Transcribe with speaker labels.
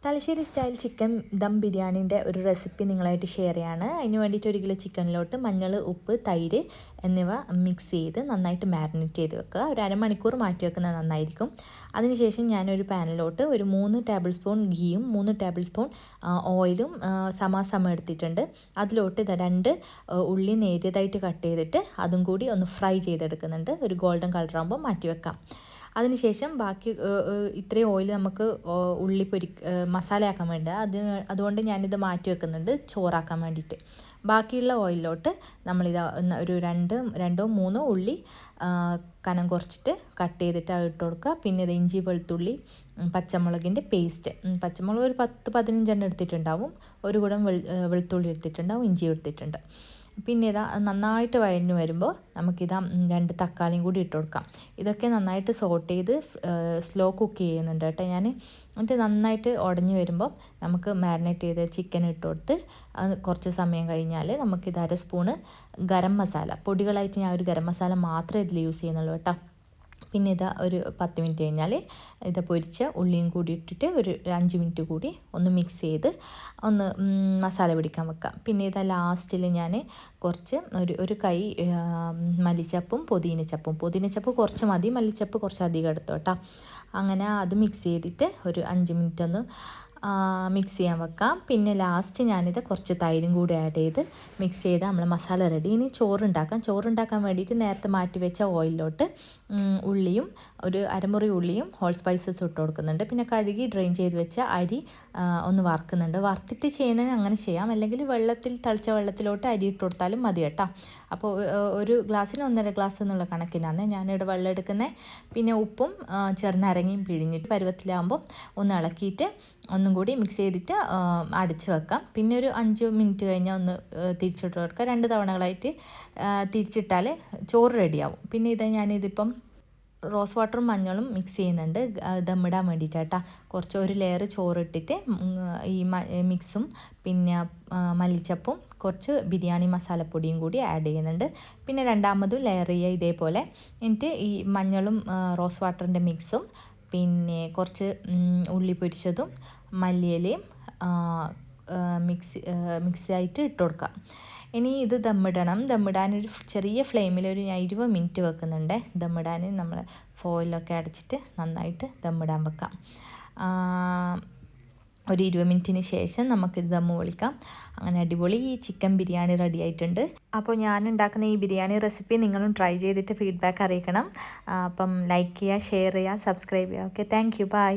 Speaker 1: Thalassery style chicken dum ബിരിയാണീൻ്റെ ഒരു recipe നിങ്ങളായിട്ട് share ചെയ്യാണ്. അതിന് വേണ്ടിയിട്ട് 1 കിലോ ചിക്കനിലോട്ട് മഞ്ഞൾ, ഉപ്പ്, തൈര് എന്നിവ മിക്സ് ചെയ്ത് നന്നായിട്ട് മാരിനേറ്റ് ചെയ്ത് വെക്കുക. ഒരു അരമണിക്കൂർ മാറ്റി വെക്കുന്നത് നന്നായിരിക്കും. അതിനുശേഷം ഞാനൊരു പാനിലോട്ട് ഒരു 3 ടേബിൾ സ്പൂൺ ഗീയും 3 ടേബിൾ സ്പൂൺ ഓയിലും സമാസമം എടുത്തിട്ടുണ്ട്. അതിലോട്ട് 2 ഉള്ളി നേരിയതായിട്ട് കട്ട് ചെയ്തിട്ട് അതും കൂടി ഒന്ന് ഫ്രൈ ചെയ്തെടുക്കുന്നുണ്ട്. ഒരു ഗോൾഡൻ കളറാകുമ്പോൾ മാറ്റി വെക്കാം. അതിനുശേഷം ബാക്കി ഇത്രയും ഓയിൽ നമുക്ക് ഉള്ളി മസാലയാക്കാൻ വേണ്ട. അതുകൊണ്ട് ഞാനിത് മാറ്റി വെക്കുന്നുണ്ട് ചോറാക്കാൻ വേണ്ടിയിട്ട്. ബാക്കിയുള്ള ഓയിലിലോട്ട് നമ്മളിത് ഒരു രണ്ടോ മൂന്നോ ഉള്ളി കനം കുറച്ചിട്ട് കട്ട് ചെയ്തിട്ട് അത് ഇട്ട് കൊടുക്കുക. പിന്നെ ഇത് ഇഞ്ചി, വെളുത്തുള്ളി, പച്ചമുളകിൻ്റെ പേസ്റ്റ്. പച്ചമുളക് ഒരു 10-15 എടുത്തിട്ടുണ്ടാവും. ഒരു കുടം വെളുത്തുള്ളി എടുത്തിട്ടുണ്ടാവും, ഇഞ്ചി എടുത്തിട്ടുണ്ട്. പിന്നെ ഇതാ നന്നായിട്ട് വഴഞ്ഞു വരുമ്പോൾ നമുക്കിതാ 2 തക്കാളിയും കൂടി ഇട്ട് കൊടുക്കാം. ഇതൊക്കെ നന്നായിട്ട് സോട്ട് ചെയ്ത് സ്ലോ കുക്ക് ചെയ്യുന്നുണ്ട് കേട്ടോ ഞാൻ. എന്നിട്ട് നന്നായിട്ട് ഉടഞ്ഞു വരുമ്പോൾ നമുക്ക് മാരിനേറ്റ് ചെയ്ത് ചിക്കൻ ഇട്ട് കൊടുത്ത് കുറച്ച് സമയം കഴിഞ്ഞാൽ നമുക്കിത് 1 സ്പൂണ് ഗരം മസാല പൊടികളായിട്ട് ഞാൻ ഒരു ഗരം മസാല മാത്രമേ ഇതിൽ യൂസ് ചെയ്യുന്നുള്ളൂ കേട്ടോ. പിന്നെ ഇതാ ഒരു 10 മിനിറ്റ് കഴിഞ്ഞാൽ ഇത് പൊരിച്ച ഉള്ളിയും കൂടി ഇട്ടിട്ട് ഒരു 5 മിനിറ്റ് കൂടി ഒന്ന് മിക്സ് ചെയ്ത് ഒന്ന് മസാല പിടിക്കാൻ വെക്കാം. പിന്നെ ഇതാ ലാസ്റ്റിൽ ഞാൻ കുറച്ച് ഒരു കൈ മല്ലിച്ചപ്പും പുതിനച്ചപ്പ് കുറച്ച് മതി, മല്ലിച്ചപ്പ് കുറച്ച് അധികം എടുത്തോ കേട്ടോ. അങ്ങനെ അത് മിക്സ് ചെയ്തിട്ട് ഒരു 5 മിനിറ്റ് ഒന്ന് മിക്സ് ചെയ്യാൻ വെക്കാം. പിന്നെ ലാസ്റ്റ് ഞാനിത് കുറച്ച് തൈരും കൂടി ആഡ് ചെയ്ത് മിക്സ് ചെയ്ത് നമ്മൾ മസാല റെഡി. ഇനി ചോറുണ്ടാക്കാൻ വേണ്ടിയിട്ട് നേരത്തെ മാറ്റി വെച്ച ഓയിലിലോട്ട് ഉള്ളിയും ഒരു അരമുറി ഉള്ളിയും ഹോൾ സ്പൈസസ് ഇട്ട് കൊടുക്കുന്നുണ്ട്. പിന്നെ കഴുകി ഡ്രെയിൻ ചെയ്ത് വെച്ച അരി ഒന്ന് വറുക്കുന്നുണ്ട്. വറുത്തിട്ട് ചെയ്യുന്നതിന് അങ്ങനെ ചെയ്യാം, അല്ലെങ്കിൽ തിളച്ച വെള്ളത്തിലോട്ട് അരി ഇട്ട് കൊടുത്താലും മതി കേട്ടോ. അപ്പോൾ ഒരു ഗ്ലാസ്സിന് 1.5 ഗ്ലാസ് എന്നുള്ള കണക്കിനാണ് ഞാനിവിടെ വെള്ളം എടുക്കുന്നത്. പിന്നെ ഉപ്പും ചെറുനാരങ്ങയും പിഴിഞ്ഞിട്ട് പരുവത്തിലാകുമ്പോൾ ഒന്ന് ഇളക്കിയിട്ട് ഒന്നും കൂടി മിക്സ് ചെയ്തിട്ട് അടച്ച് വെക്കാം. പിന്നെ ഒരു 5 മിനിറ്റ് കഴിഞ്ഞാൽ ഒന്ന് തിരിച്ചിട്ട് കൊടുക്കുക. 2 തവണകളായിട്ട് തിരിച്ചിട്ടാൽ ചോറ് റെഡിയാവും. പിന്നെ ഞാനിതിപ്പം റോസ് വാട്ടറും മഞ്ഞളും മിക്സ് ചെയ്യുന്നുണ്ട് ദമ്മിടാൻ വേണ്ടിയിട്ടാട്ടാ. ഒരു ലെയർ ചോറിട്ടിട്ട് ഈ മിക്സും പിന്നെ മല്ലിച്ചപ്പും കുറച്ച് ബിരിയാണി മസാലപ്പൊടിയും കൂടി ആഡ് ചെയ്യുന്നുണ്ട്. പിന്നെ രണ്ടാമതും ലെയർ ചെയ്യുക ഇതേപോലെ. എന്നിട്ട് ഈ മഞ്ഞളും റോസ് വാട്ടറിൻ്റെ മിക്സും പിന്നെ കുറച്ച് ഉള്ളി പൊരിച്ചതും മല്ലിയിലയും മിക്സായിട്ട് ഇട്ട് കൊടുക്കാം. ഇനി ഇത് ദമ്മിടാനൊരു ചെറിയ ഫ്ലെയിമിൽ ഞാൻ 20 മിനിറ്റ് വെക്കുന്നുണ്ട്. ദമ്മിടാൻ നമ്മൾ ഫോയിലൊക്കെ അടച്ചിട്ട് നന്നായിട്ട് ദമ്മിടാൻ വെക്കാം. ഒരു 20 മിനിറ്റിന് ശേഷം നമുക്കിത് ദമ്മ് പൊളിക്കാം. അങ്ങനെ അടിപൊളി ചിക്കൻ ബിരിയാണി റെഡി ആയിട്ടുണ്ട്. അപ്പോൾ ഞാൻ ഉണ്ടാക്കുന്ന ഈ ബിരിയാണി റെസിപ്പി നിങ്ങളും ട്രൈ ചെയ്തിട്ട് ഫീഡ്ബാക്ക് അറിയിക്കണം. അപ്പം ലൈക്ക് ചെയ്യുക, ഷെയർ ചെയ്യുക, സബ്സ്ക്രൈബ് ചെയ്യുക. Okay, thank you, by.